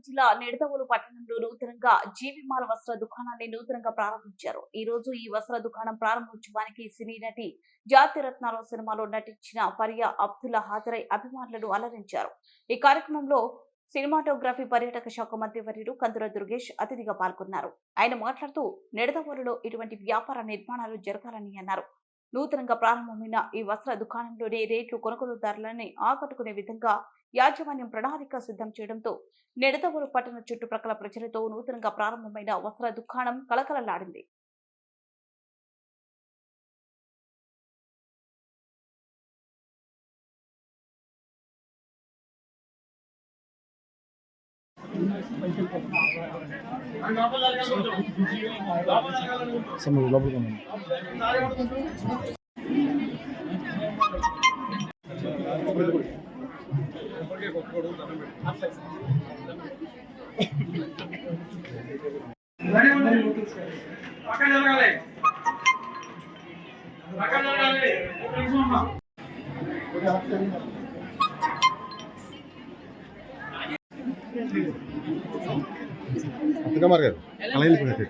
జిల్లా నిడదవోలు పట్టణంలో నూతనంగా జీవిమాల వస్త్ర దుకాణాన్ని నూతనంగా ప్రారంభించారు. ఈ రోజు ఈ వస్త్ర దుకాణం ప్రారంభోత్సవానికి సినీ నటి జాతిరత్నాలు సినిమాలో నటించిన ఫరియా అబ్దుల్లా హాజరై అభిమానులను అలరించారు. ఈ కార్యక్రమంలో సినిమాటోగ్రఫీ పర్యాటక శాఖ మంత్రి వర్యులు కందుల దుర్గేష్ అతిథిగా పాల్గొన్నారు. ఆయన మాట్లాడుతూ నిడదవోలులో ఇటువంటి వ్యాపార నిర్మాణాలు జరగాలని అన్నారు. నూతనంగా ప్రారంభమైన ఈ వస్త్ర దుకాణంలోనే రేట్లు కొనుగోలుదారులని ఆకట్టుకునే విధంగా యాజమాన్యం ప్రణాళిక సిద్ధం చేయడంతో నిడదవోలు పట్టణ చుట్టుప్రక్కల ప్రజలతో నూతనంగా ప్రారంభమైన వస్త్ర దుకాణం కలకలలాడింది. అత్తగా మారు అలా వెళ్ళిపోయినట్టు